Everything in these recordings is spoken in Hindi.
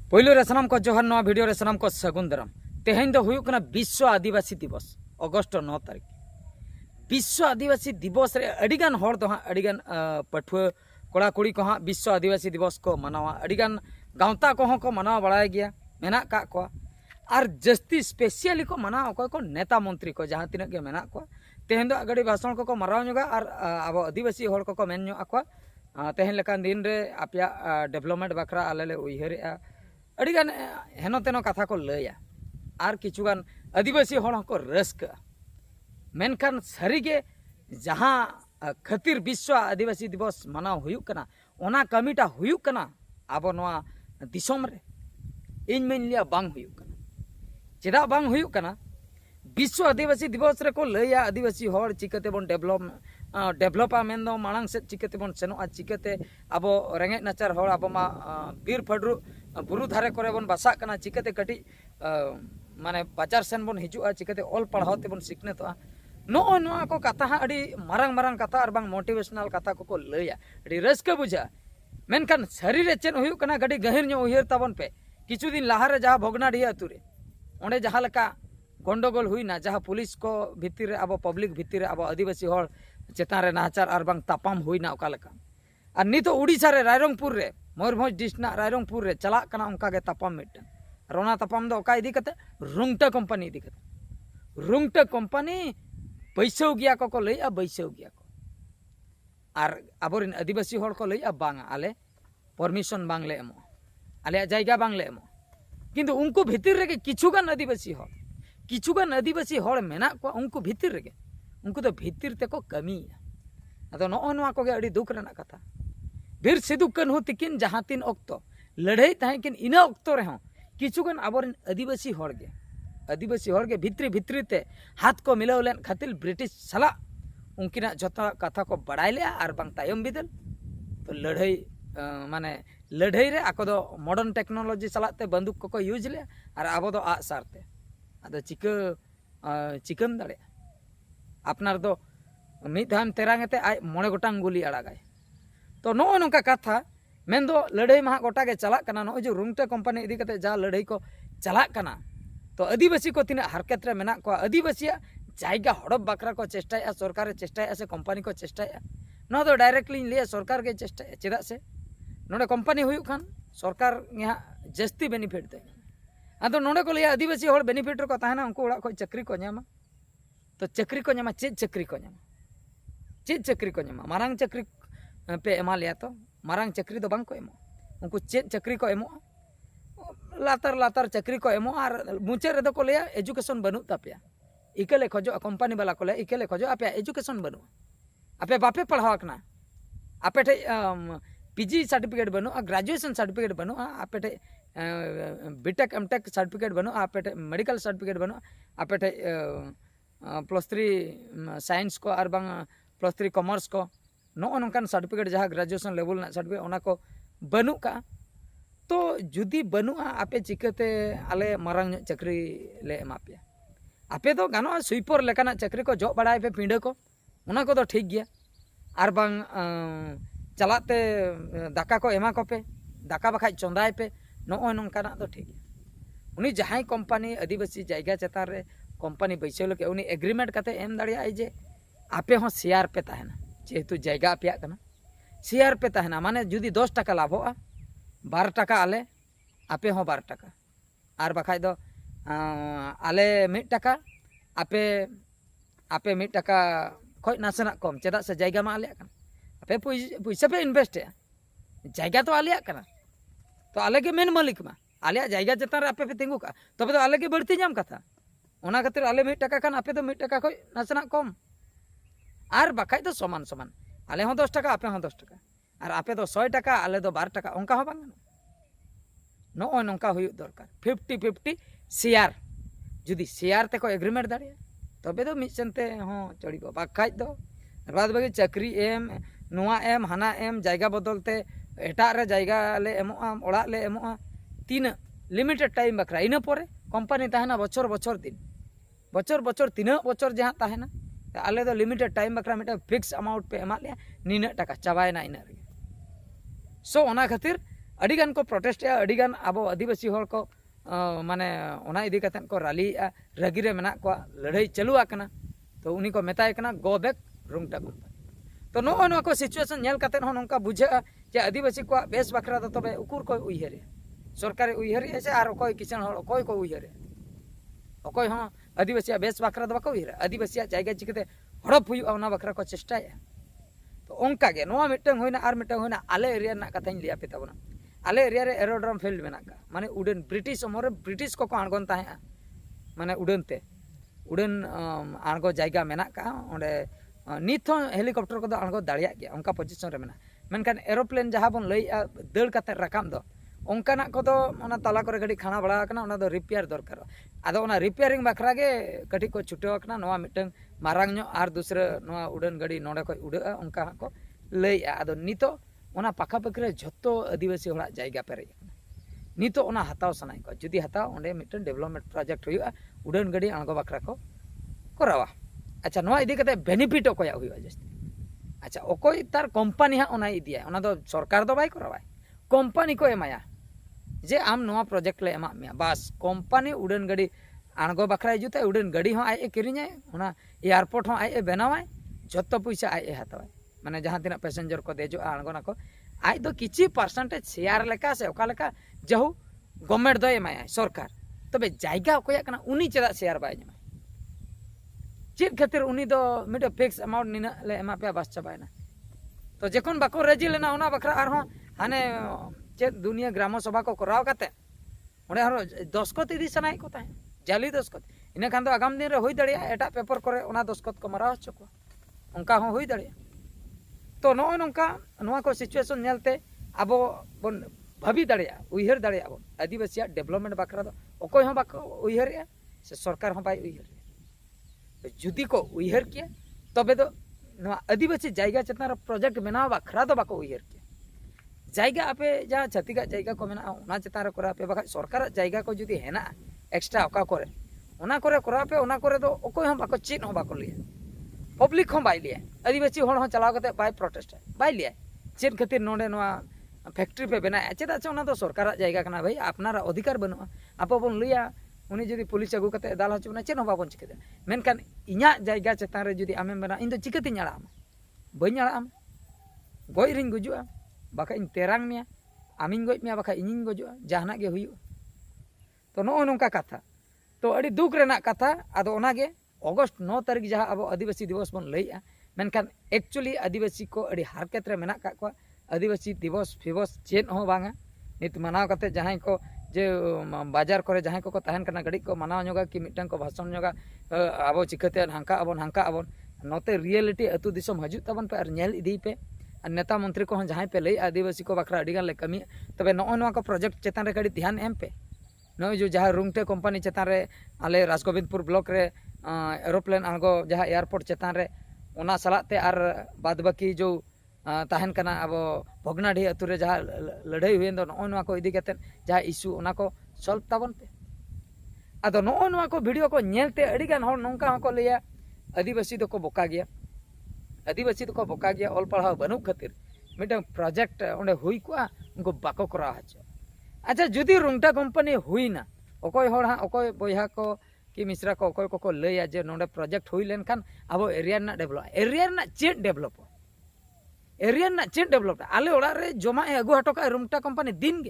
पहिलो रे सनाम को जोहार नवा वीडियो रे सनाम को सगुन दाराम। तेहेन दो हुयुक कना विश्व आदिवासी दिवस अगस्त 9 तारीख। विश्व आदिवासी दिवस रे अडिगान हर दो अडिगान पठुआ कोड़ा कुड़ी को हाँ विश्व आदिवासी दिवस को मनावा, अडिगान गांवता को को मनावा बड़ाय गया मेना का को और जस्ती स्पेशली को मना अकय को नेता मंत्री को जहाँ तीन के मेना को तेहेन दो गड़ी भाषण को माराव जोगा और अब आदिवासी हर को मेन जो आको तेहेन लेकान दिन रे आपया डेवलपमेंट बखरा आले ले उइहरेआ अडिगान हेनो तेनो कथा को लया और किछुगान आदिवासी हर को रस्का मेनखान सारीगे जहाँ खातिर विश्व आदिवासी दिवस मनाव हुयुक कना ओना कमिटा हुयुक कना अब नोआ दिसोम रे इन मेन लिया बांग हुयुक कना चेदा बांग हुयुक कना विश्व आदिवासी दिवस रे को लया आदिवासी हर चिकते बन डेवलपा मेन दो मांग से चिकते बन सेनोआ चिकते अब रेंगे नाचार हर अब मा बीर फडरू बुरु धारे करे बन बासा कना चिकते कटी माने बाजार सेन बन हिजुआ चिकते ऑल पढ़ाव ते बन सिखनेतोआ नो नो को कथा अड़ी मारंग मारंग कथा और बांग मोटिवेशनल कथा को लया अड़ी रस्का बुझा मेनखान शरीर चेन हुयुक कना गडी गहिर नो उहिर ताबन पे किछु दिन लाहा रे जहाँ भोगनाडिया अतु रे ओंडे जहाँ लका गंडगोल हुईना जहाँ पुलिस को भितर रे अब पब्लिक भितर रे अब आदिवासी हर चेतान रे नाचार और बांग तापाम हुईना ओका लका और नितो उड़ीसा रे रायरंगपुर रे मयूरभंज डिस्ट्रिक्ट रायरंगपुर रे चला कना उनका के तापाम मिटन रोना तापाम दो ओका इदी कते रुंगटा कंपनी इदी कते रुंगटा कंपनी बैसव गया को लैया बैसव गया को और आबोरिन आदिवासी हर को लैया बांगा आले परमिशन बांगले एमो आले जायगा बांगले एमो किंतु उनको भितर रे किछुगान आदिवासी हर मेना को उनको भितर रे उनको तो भितर ते को कमिया अदो नो नोआ को अड़ी दुख रना कथा बीर सिदु कान्हू तिकिन जहाँ तीन अक्तो लड़ाई ताहेकिन इना अक्तो रे हो किछुगान आबोरिन आदिवासी हर के भित्री ते हाथ को मिलाव लेन खातिर ब्रिटिश सला उनकिना जता कथा को बड़ाय ले और बांग तायम बिदल तो लड़ाई माने लड़ाई रे आको दो मॉडर्न टेक्नोलॉजी सलाते बंदूक को यूज ले और आबो दो आ सारते अदो चिकम दाड़े अपनार दो मिद धाम तेरांगते आय मोड़े गोटांग गुली अड़ागाय तो नो नोंका कथा मेन दो लड़ाई मा गोटा के चला कना नो जो रुंगटा कंपनी इदी कते जा लड़ाई को चला कना तो आदिवासी को तीना हरकत रे मेना को आदिवासी जायगा हड़प बकरा को चेष्टाया सरकार चेष्टाया से कंपनी को चेष्टाया न तो डायरेक्टली लिया सरकार के चेष्टाया चेदा से नोडे कंपनी हुयुक खान सरकार यहाँ जस्ती बेनिफिट दे आदो नोडे को लिया आदिवासी हड़ बेनिफिट रे को ताहेना उनको ओड़ा को चाकरी को न्यामा तो चाकरी को न्यामा चेद चाकरी को न्यामा मारांग चाकरी पे एमा लिया तो मारांग चाकरी तो बांग को एमो उनको चेद चाकरी को एमो लातार लातार चाकरी को एमो और मुचे रे को लिया एजुकेशन बनू तापिया इकले खोजो कंपनी वाला को लिया इकले खोजो आपे एजुकेशन बनू आपे बापे पढ़ावा कना आपे ठे पीजी सर्टिफिकेट बनू ग्रेजुएशन सर्टिफिकेट बनू आपे ठे बीटेक एमटेक सर्टिफिकेट बनू आपे ठे मेडिकल सर्टिफिकेट बनू आपे ठे +3 साइंस को और बांग +3 कॉमर्स को नो नोंकान सर्टिफिकेट जहाँ ग्रेजुएशन लेवल ना सर्टिफिकेट ओना को बनू का तो जुदी बनुआ आपे चिकते आले मारंग चाकरी ले एमा पे आपे तो गानो स्वीपर लेकाना चाकरी को जो बड़ाय पे पिंडे को उना को तो ठीक गया और बांग चलाते दाका को एमा को पे दाका बखाय चंदाय पे नो नोंकाना तो ठीक गया उनी जहां कंपनी आदिवासी जायगा चेतार रे कंपनी बैसे लके उनी एग्रीमेंट कते एम दाड़िया जे आपे हो शेयर पे ताहेना जेहेतु जायगा आपया कना शेयर पे ताहेना माने जुदी 10 टाका लाभ होआ 12 टाका आले आपे हो 12 टाका और बखाय दो आले 1 टाका आपे 1 टाका खोज नासना कम चेदा से जायगा मा आले कना आपे पैसा पे इन्वेस्ट है जायगा तो आले कना तो आले के मेन मालिक मा आले जायगा चेतान रे आपे पे तिंगु का तबे तो आले के बढ़ती जाम कथा ओना खातिर आले 1 टाका खान आपे तो 1 टाका खोज नासना कम और बखाय तो समान समान आले हो 10 टाका आपे हो 10 टाका और आपे तो 100 टाका आले तो 12 टाका उनका हो बांग नो नोंका हुयुक दरकार 50-50 शेयर जुदी शेयर ते को एग्रीमेंट दाड़े तबे तो मिसेनते हो चढ़ीबो बाखाय दो बाद बाकी चाकरी एम नोआ एम हाना एम जायगा बदलते एटा रे जायगा ले एमोआ ओड़ा ले एमोआ तीन लिमिटेड टाइम बखरा इना परे कंपनी ताहेना बछर तीना बछर जहाँ ताहेना आले तो लिमिटेड टाइम बखरा मिटा फिक्स अमाउंट पे एमा लिया नीना टाका चाबायना इना रे सो ओना खातिर अड़ीगान को प्रोटेस्ट अड़ीगान अब आदिवासी हर को माने ओना इदी कतेन को रैली रगी रे मेना को लड़ाई चालू आकना तो उनी को मेताय कना गो बैक रुंगटा कंपनी तो नो को सिचुएशन नेल कतेन हो नोंका बुझा जे आदिवासी को बेस बखरा तो तबे उकुर को उइहरे सरकार उइहरे से आर कोई किसान हर कोई को उइहरे कोई हो आदिवासी बेस बखरा दो को उइहरे आदिवासी जायगा चिकते हड़प हुई ओना बखरा को चेष्टाया तो ओंका गे नोआ मिटंग होइना आर मिटंग होइना आले एरिया ना कथाኝ लिया पे तबना आले एरिया रे एरोड्रम फील्ड मेना का माने उड़न ब्रिटिश उमर ब्रिटिश को आणगोन ताहे माने उड़न ते उड़न आणगो जायगा मेना का ओंडे नित हेलीकॉप्टर को आणगो दाड़िया गया उनका पोजीशन रे मेना मेनखान एरोप्लेन जहां बन लई दड़ कते राकाम दो उनकाना को दो ओना ताला करे गडी खाना बड़ा कना ओना दो रिपेयर दरकार आदो ओना रिपेयरिंग बखरा गे कटी को छुटेव कना नोआ मिटंग मारांग नो आर दूसरा नोआ उड़न गडी नोडे को उड़ा उनका को लई आदो नितो ओना पाखा पकरे झत्तो आदिवासी होड़ा जायगा पेरे नितो ओना हताव सनाय को जुदी हताव ओंडे मिटन डेवलपमेंट प्रोजेक्ट हुआ उड़न गडी आणगो बखरा को करावा अच्छा नोआ इदी कते बेनिफिट को हुआ जस्ती अच्छा ओकोई तार कंपनी हा ओना इदिया ओना दो सरकार दो बाय करावा कंपनी को एमाया जे आम नोआ प्रोजेक्ट ले एमा मिया बस कंपनी उड़न गडी आणगो बखरा जुते उड़न गडी हो आए किरिഞ്ഞे ओना एयरपोर्ट हो आए बनावाय जत्तो पैसा आए हतावाय माने जहां तिना पैसेंजर को देजो आणगोना को आय दो किछि परसेंटेज शेयर लेका से ओका लेका जहु गवर्नमेंट दो एमाय सरकार तबे जायगा ओकया कना उनी चेदा शेयर बाय जमा चेद खातिर उनी दो मिडो फिक्स अमाउंट निना ले एमा पे बस चबायना तो जेखन बाको रेजी लेना ओना बखरा आर हो हाने चेद दुनिया ग्राम सभा को कराव काते ओने हरो दस्खत इदी सनाय को ताहे जाली दस्खत इना खान दो आगाम दिन रे होई दड़िया एटा पेपर करे ओना दस्खत को मरा हचको उनका हो होई दड़िया तो नो नोंका नोआ को सिचुएशन नेलते आबो बन भाबी दड़िया उइहर दड़िया बन आदिवासी डेवलपमेंट बखरा दो ओकोय हो बाको उइहरिया से सरकार हो बाय उइहर जुदी को उइहर किया तबे दो नोआ आदिवासी जायगा चेतना प्रोजेक्ट बनाव बखरा दो बाको उइहर किया जायगा आपे जहाँ छत्तीगा जायगा को मेना ओना चेतान रे करा पे बखा सरकार जायगा को जुदी हेना एक्स्ट्रा ओका करे ओना करे करा पे ओना करे दो ओकोय हो बाको चेत हो बाको लिया पब्लिक हो बाय लिया आदिवासी होड़ हो चलाव कते बाय प्रोटेस्ट बाय लिया चेत खातिर नोडे नोआ फैक्ट्री पे बना चेदा से ओना दो सरकार जायगा कना भाई अपनारा अधिकार बनुआ आपो बन लिया उनी जुदी पुलिस अगु कते दाल हचुना चेन हो बाबन चिके मेनखान इኛ जायगा चेतान रे जुदी आमेम बना इन दो चिकते ñाड़ाम बई ñाड़ाम गoj रिन गुजुआ बाका इन तेरांग मिया आमिन गoj मिया बाका इनिन गुजुआ जहाना गे हुयु तो नो नोंका कथा तो अड़ी दुख रेना कथा आदो ओनागे अगस्त 9 तारीख जहाँ अब आदिवासी दिवस बन लईआ मेनखान एक्चुअली आदिवासी को अड़ी हारकेत रे मेना का को आदिवासी दिवस फिवस चेन हो बांगा नित मनाव कते जहां को जे बाजार करे जहां को तहन करना गड़ी को मनाव ñoगा कि मिटन को भाषण ñoगा अब चिकते हांका अबन नोते रियलिटी अतु दिसम हजू तबन पे और नेल इदी पे नेता मंत्री को जहां पे लई आदिवासी को बखरा अड़ीगान ले कमी तबे नो को प्रोजेक्ट चेतान रे गड़ी ध्यान एम पे नो जो जहां रुंगटे कंपनी चेतान रे आले राजगोविंदपुर ब्लॉक रे एरोप्लेन आणगो जहां एयरपोर्ट चेतान रे ओना सलाते आर बाद बाकी जो तहन कना अब भगनाडी अतु रे जहां लड़ाई हुएन दो नो को इदी कते जहां इशू ओना को सॉल्व ताबन पे आदो नो को वीडियो को नेलते अड़ीगान हर नोंका को लिया आदिवासी दो को बोका गया आदिवासी दो को बोका गया ऑल पढ़ाव बनु खातिर मिटन प्रोजेक्ट ओंडे हुई को उनको बाको करा हच अच्छा जुदी रुंगटा कंपनी हुई ना ओकोय हर हा ओकोय बोया को कि मिश्रा को ओकोय को लैया जे नोंडे प्रोजेक्ट हुई लेन खान अब एरिया ना डेवलप एरिया ना चेट डेवलप आले ओड़ा रे जमा अगु हटोका रुंगटा कंपनी दिन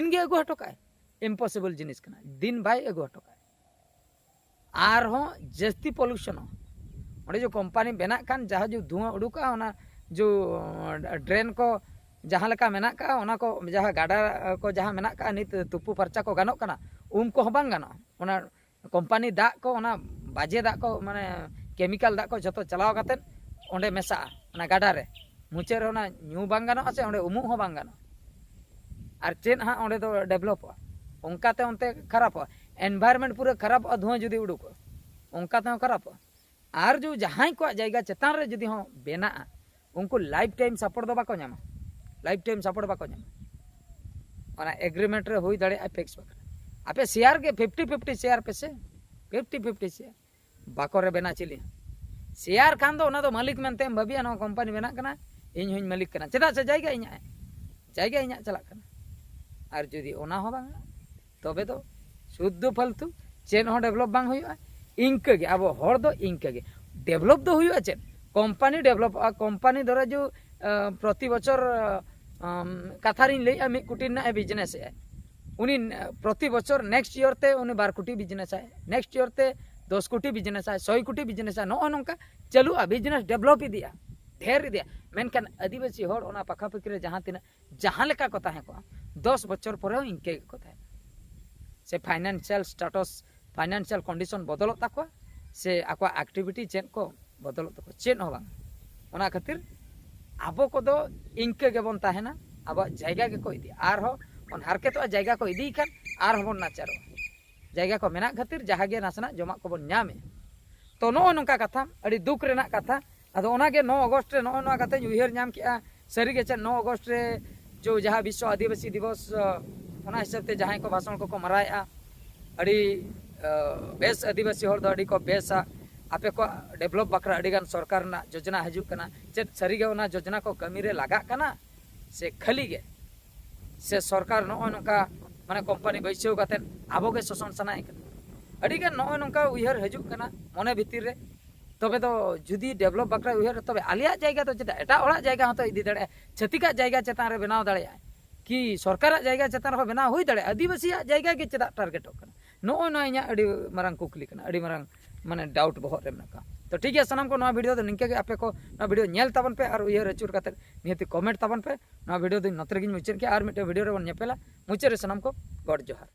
गे अगु हटोका इम्पॉसिबल जिनिस कना दिन बाय अगु हटोका आर हो जस्ती पोल्यूशन ओडे जो कंपनी बेना खान जहाँ जो धुआं उडुका ओना जो ड्रेन को जहाँ लेका मेना का ओना को जहाँ गाडा को जहाँ मेना का नित तुपु फरचा को गानो कना को बांग गानो ओना कंपनी दा को ओना बाजे दा को माने केमिकल दा को जतो चलाव कातेन ओंडे मेसा ओना गाडा रे मुचे रे ओना न्यू बांग गानो आसे ओंडे उमु हो बांग गानो आर चेन हा ओंडे तो डेवलप ओंकाते ओंते खराब एनवायरनमेंट पूरा खराब धुआं जुदी उडुक ओंकाते खराब आर जो जहां को जायगा चेतान रे जुदी हो बेना उनको लाइफ टाइम सपोर्ट दो बाको ᱧᱟᱢᱟ लाइफ टाइम सपोर्ट बाको ᱧᱟᱢᱟ ओना एग्रीमेंट रे होई दाड़े फिक्स बकरा आपे शेयर के 50-50 शेयर पे से 50-50 शेयर बाको रे बेना चिली शेयर खान दो ओना दो मालिक मेनते भाबिया नो कंपनी बेना कना इन होई मालिक कना चेदा से जायगा इñा चला कना और जुदी ओना हो बांगा तबे दो शुद्ध फालतू चेन हो डेवलप बांग हुआ इंका गे अब हर दो इंका गे डेवलप दो हुआ चेन कंपनी डेवलप कंपनी द्वारा जो प्रति बचर कथारी लैया 1 कोटी ना बिजनेस है उनी प्रति बचर नेक्स्ट ईयर ते उनी 12 कोटी बिजनेस है नेक्स्ट ईयर ते 10 कोटी बिजनेस है 100 कोटी बिजनेस है नो नौका चलू बिजनेस डेवलप इदिया ढेर इदिया मेनकान आदिवासी हर ओना पाखापाखि रे जहां तिना जहां लेका को ताहे को 10 बचर पर इनके को ताहे से फाइनेंशियल स्टेटस फाइनेंशियल कंडीशन बदल तक से आको एक्टिविटी चेन को बदल तक चेन हो ओना खातिर आबो को दो इनके गेबन ताहेना अब जायगा के को इदी आर हो on harket to jaga ko idi kan ar hobon nacharo jaga ko menak khatir jahage nasna joma ko bon nyame to no nongka katha adi duk rena katha ado ona ge 9 अगस्त रे no katha उहिर nyam किया सरी गे 9 अगस्त रे जो जहां विश्व आदिवासी दिवस ओना हिसाब ते जहां को भाषण को मराया अड़ी बेस आदिवासी हर दो अड़ी को बेसा आपे को डेवलप बकरा अड़ी गान सरकार ना योजना हजू कना चेत सरी गे ओना योजना को कमी रे लगा कना से खाली गे से सरकार नो नौका माने कंपनी बैसव कते आबो के शोषण सनाय अड़ी गान नो नौका उहिर हजू कना मने भीतर रे तबे तो जुदी डेवलप बकरा उहिर तबे आलिया जायगा तो चेता एटा ओड़ा जायगा हतो इदी दड़े छतिका जायगा चेतान रे बनाव दड़े कि सरकार जायगा चेतान रे बनाव हुई दड़े आदिवासी जायगा के चेता टारगेट कना नो नो इया अड़ी मारंग कुकली कना अड़ी मारंग माने डाउट बहत रे नका तो ठीक है सनम को ना वीडियो तो निके आपे को ना वीडियो नेल ताबन पे और उहिर अचूर कते निहति कमेंट ताबन पे ना वीडियो दिन नतरे गिन मुचर के और मिटे वीडियो रे बन नेपेला मुचर रे सनम को गॉड जोहार।